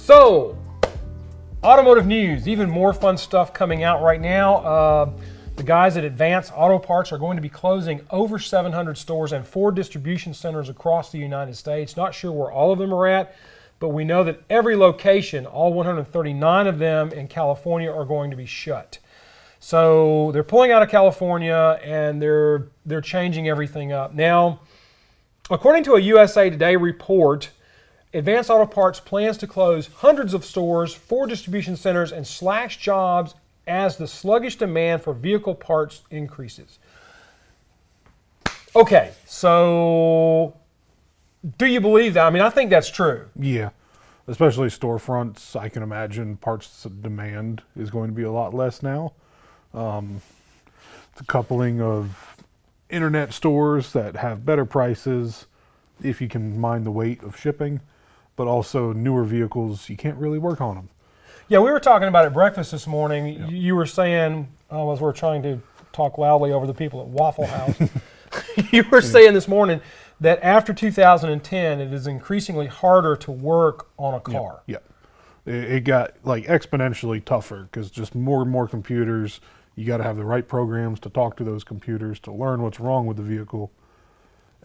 So, automotive news, even more fun stuff coming out right now. The guys at Advance Auto Parts are going to be closing over 700 stores and 4 distribution centers across the United States. Not sure where all of them are at, but we know that every location, all 139 of them in California, are going to be shut. So they're pulling out of California and they're changing everything up. Now, according to a USA Today report, Advance Auto Parts plans to close hundreds of stores, 4 distribution centers, and slash jobs as the sluggish demand for vehicle parts increases. Okay, so do you believe that? I mean, I think that's true. Yeah, especially storefronts. I can imagine parts demand is going to be a lot less now. It's a coupling of internet stores that have better prices if you can mind the weight of shipping, but also newer vehicles, you can't really work on them. Yeah, we were talking about at breakfast this morning. Yep. You were saying, as we're trying to talk loudly over the people at Waffle House, you were saying this morning that after 2010, it is increasingly harder to work on a car. Yeah, it got like exponentially tougher because just more and more computers. You got to have the right programs to talk to those computers to learn what's wrong with the vehicle.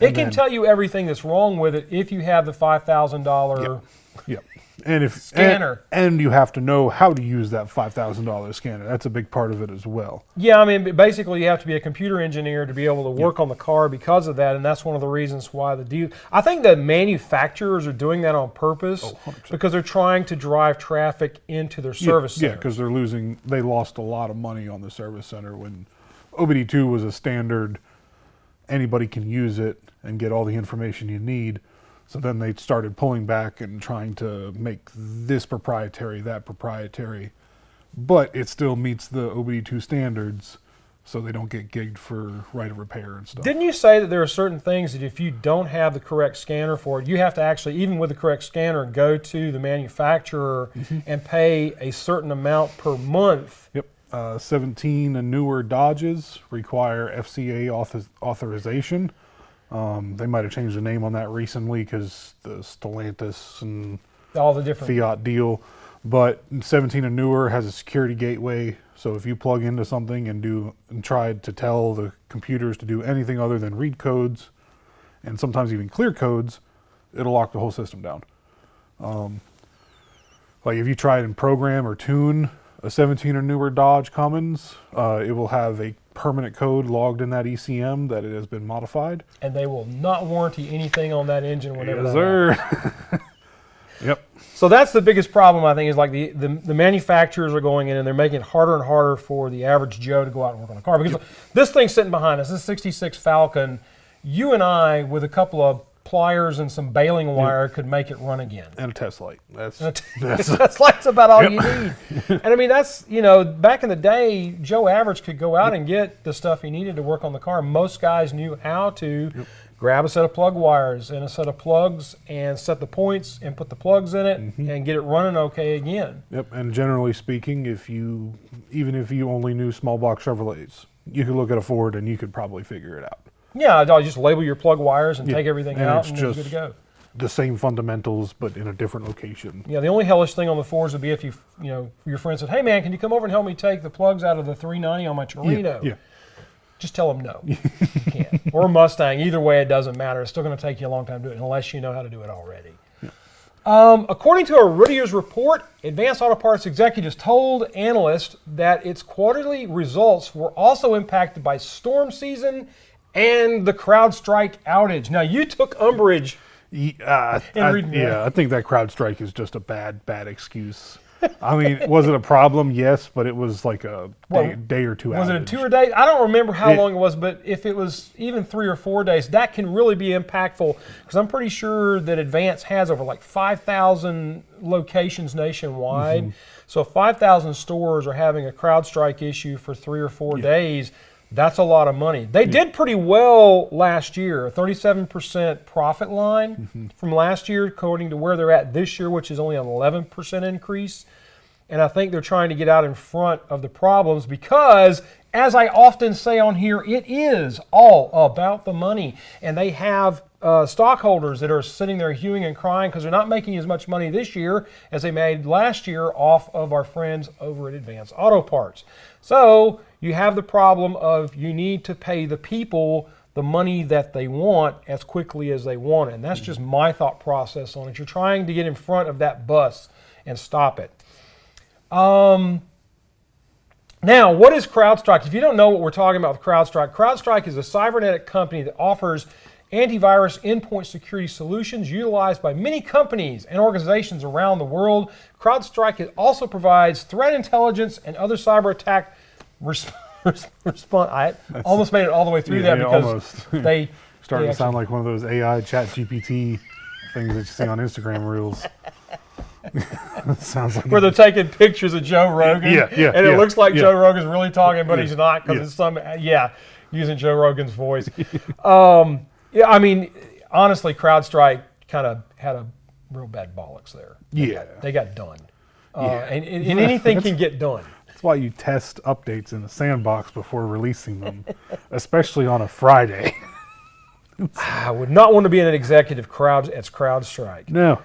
It can tell you everything that's wrong with it if you have the $5,000 and scanner. And you have to know how to use that $5,000 scanner. That's a big part of it as well. Yeah, I mean, basically you have to be a computer engineer to be able to work on the car because of that, and that's one of the reasons why I think the manufacturers are doing that on purpose because they're trying to drive traffic into their service centers. Yeah, because they lost a lot of money on the service center when OBD2 was a standard. Anybody can use it and get all the information you need. So then they started pulling back and trying to make this proprietary, that proprietary, but it still meets the OBD2 standards, so they don't get gigged for right of repair and stuff. Didn't you say that there are certain things that if you don't have the correct scanner for it, you have to actually, even with the correct scanner, go to the manufacturer and pay a certain amount per month? Yep. 17 and newer Dodges require FCA authorization. They might have changed the name on that recently because the Stellantis and all the different Fiat deal. But 17 and newer has a security gateway. So if you plug into something and try to tell the computers to do anything other than read codes and sometimes even clear codes, it'll lock the whole system down. Like if you try and program or tune a 17 or newer Dodge Cummins, it will have a permanent code logged in that ECM that it has been modified. And they will not warranty anything on that engine whenever yes, sir. Yep. So that's the biggest problem, I think, is like the manufacturers are going in and they're making it harder and harder for the average Joe to go out and work on a car. Because this thing's sitting behind us, this 66 Falcon, you and I, with a couple of pliers and some baling wire, could make it run again. And a test light. That's light's about all you need. And I mean, that's, back in the day, Joe Average could go out and get the stuff he needed to work on the car. Most guys knew how to grab a set of plug wires and a set of plugs and set the points and put the plugs in it and get it running okay again. Yep, and generally speaking, even if you only knew small block Chevrolets, you could look at a Ford and you could probably figure it out. Yeah, I'll just label your plug wires and take everything out and it's good to go. The same fundamentals, but in a different location. Yeah, the only hellish thing on the Fords would be if your friend said, "Hey man, can you come over and help me take the plugs out of the 390 on my Torino?" Yeah. Just tell them no. You can't. Or a Mustang. Either way, it doesn't matter. It's still going to take you a long time to do it unless you know how to do it already. According to a Reuters report, Advance Auto Parts executives told analysts that its quarterly results were also impacted by storm season and the CrowdStrike outage. Now, you took umbrage in reading that. I think that CrowdStrike is just a bad excuse. I mean, was it a problem? Yes, but it was like a day or two outage. Was it a 2 or days? I don't remember how long it was, but if it was even 3 or 4 days, that can really be impactful because I'm pretty sure that Advance has over like 5,000 locations nationwide. So if 5,000 stores are having a CrowdStrike issue for 3 or 4 days, that's a lot of money. They did pretty well last year, a 37% profit line from last year, according to where they're at this year, which is only an 11% increase. And I think they're trying to get out in front of the problems because, as I often say on here, it is all about the money. And they have stockholders that are sitting there hewing and crying because they're not making as much money this year as they made last year off of our friends over at Advanced Auto Parts. So you have the problem of you need to pay the people the money that they want as quickly as they want it. And that's just my thought process on it. You're trying to get in front of that bus and stop it. Now, what is CrowdStrike? If you don't know what we're talking about with CrowdStrike, CrowdStrike is a cybernetic company that offers antivirus endpoint security solutions utilized by many companies and organizations around the world. CrowdStrike also provides threat intelligence and other cyber attack response. I almost made it all the way through that because almost. they starting to sound like one of those AI chat GPT things that you see on Instagram reels. Sounds like where they're taking pictures of Joe Rogan, and it looks like Joe Rogan's really talking, but he's not because it's using Joe Rogan's voice. I mean, honestly, CrowdStrike kind of had a real bad bollocks there. They got done, and anything can get done. That's why you test updates in the sandbox before releasing them, especially on a Friday. I would not want to be an executive at CrowdStrike. No.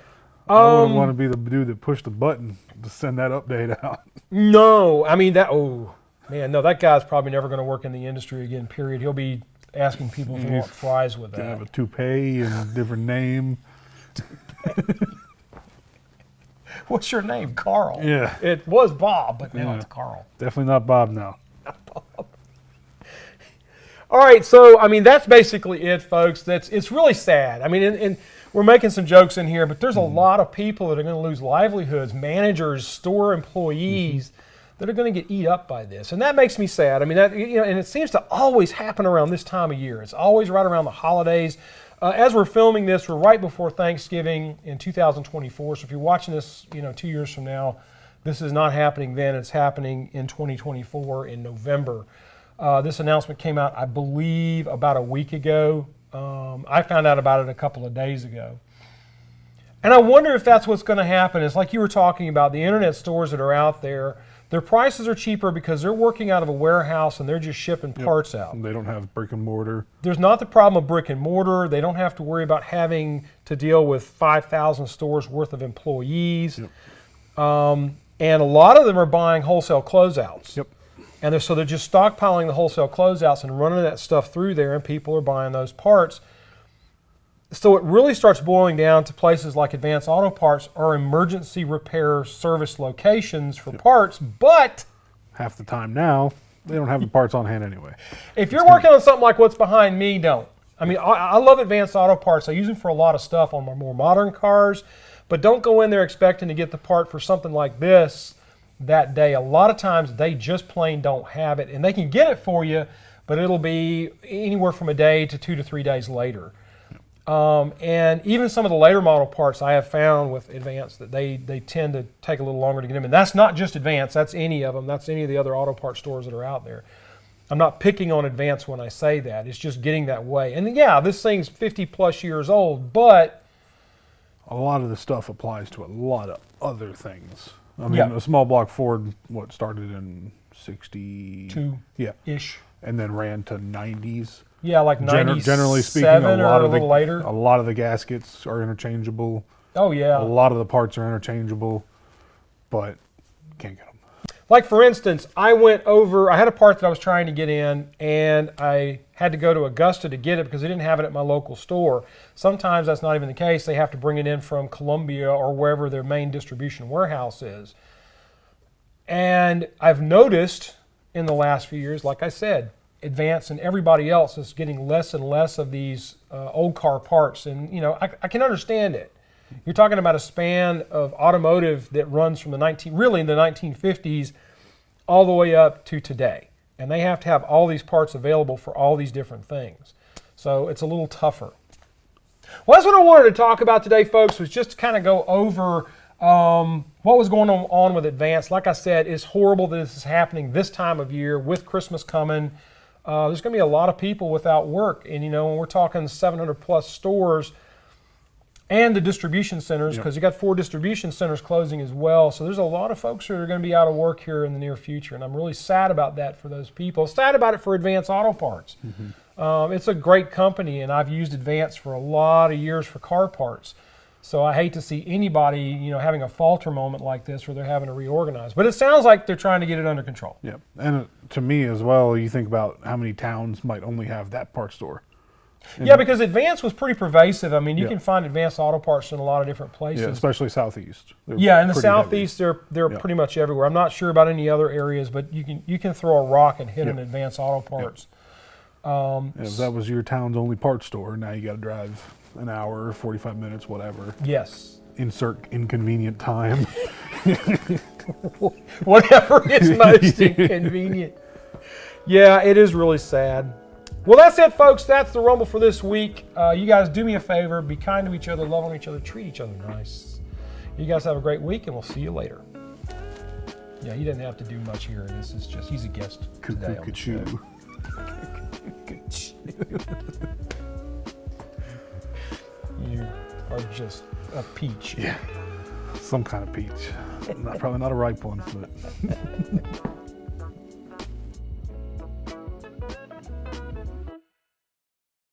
I wouldn't want to be the dude that pushed the button to send that update out. No, I mean that guy's probably never going to work in the industry again, period. He'll be asking people if they want fries with that. Have a toupee and a different name. What's your name? Carl. Yeah. It was Bob, but now it's Carl. Definitely not Bob now. Not Bob. All right, so I mean that's basically it, folks. It's really sad. I mean, and we're making some jokes in here, but there's a lot of people that are going to lose livelihoods, managers, store employees that are going to get eat up by this, and that makes me sad. I mean, and it seems to always happen around this time of year. It's always right around the holidays. As we're filming this, we're right before Thanksgiving in 2024. So if you're watching this, 2 years from now, this is not happening then. It's happening in 2024 in November. This announcement came out, I believe, about a week ago. I found out about it a couple of days ago. And I wonder if that's what's going to happen. It's like you were talking about, the internet stores that are out there, their prices are cheaper because they're working out of a warehouse and they're just shipping parts out. And they don't have brick and mortar. There's not the problem of brick and mortar. They don't have to worry about having to deal with 5,000 stores worth of employees. Yep. And a lot of them are buying wholesale closeouts. Yep. And they're just stockpiling the wholesale closeouts and running that stuff through there, and people are buying those parts. So it really starts boiling down to places like Advanced Auto Parts or emergency repair service locations for parts, but half the time now, they don't have the parts on hand anyway. If you're working on something like what's behind me, don't. I mean, I love Advanced Auto Parts. I use them for a lot of stuff on my more modern cars, but don't go in there expecting to get the part for something like this that day. A lot of times they just plain don't have it, and they can get it for you, but it'll be anywhere from a day to 2 to 3 days later. And even some of the later model parts I have found with Advanced that they tend to take a little longer to get them. And that's not just Advanced, that's any of them. That's any of the other auto parts stores that are out there. I'm not picking on Advanced when I say that. It's just getting that way. And yeah, this thing's 50 plus years old, but a lot of the stuff applies to a lot of other things. I mean, a small block Ford, started in 62? Ish. And then ran to 90s. Yeah, like 97 generally speaking, a little later. A lot of the gaskets are interchangeable. Oh, yeah. A lot of the parts are interchangeable, but can't get them. Like, for instance, I had a part that I was trying to get in, and I had to go to Augusta to get it because they didn't have it at my local store. Sometimes that's not even the case. They have to bring it in from Columbia or wherever their main distribution warehouse is. And I've noticed in the last few years, like I said, Advanced and everybody else is getting less and less of these old car parts. And, I can understand it. You're talking about a span of automotive that runs from the 1950s all the way up to today. And they have to have all these parts available for all these different things. So it's a little tougher. Well, that's what I wanted to talk about today, folks, was just to kind of go over what was going on with Advanced. Like I said, it's horrible that this is happening this time of year with Christmas coming. There's going to be a lot of people without work. And, when we're talking 700 plus stores, and the distribution centers, because you got 4 distribution centers closing as well. So there's a lot of folks who are going to be out of work here in the near future, and I'm really sad about that for those people. Sad about it for Advance Auto Parts. It's a great company, and I've used Advance for a lot of years for car parts. So I hate to see anybody, you know, having a falter moment like this where they're having to reorganize. But it sounds like they're trying to get it under control. Yeah, and to me as well, you think about how many towns might only have that part store. Yeah, because Advance was pretty pervasive. I mean, you can find Advance Auto Parts in a lot of different places. Yeah, especially Southeast. Yeah, in the Southeast, they're pretty much everywhere. I'm not sure about any other areas, but you can throw a rock and hit an Advance Auto Parts. If that was your town's only parts store, now you got to drive an hour, 45 minutes, whatever. Yes. Insert inconvenient time. Whatever is most inconvenient. Yeah, it is really sad. Well, that's it, folks. That's the Rumble for this week. You guys do me a favor. Be kind to each other, love on each other, treat each other nice. You guys have a great week, and we'll see you later. Yeah, he doesn't have to do much here. This is just, he's a guest today. You are just a peach. Yeah, some kind of peach. Probably not a ripe one, but.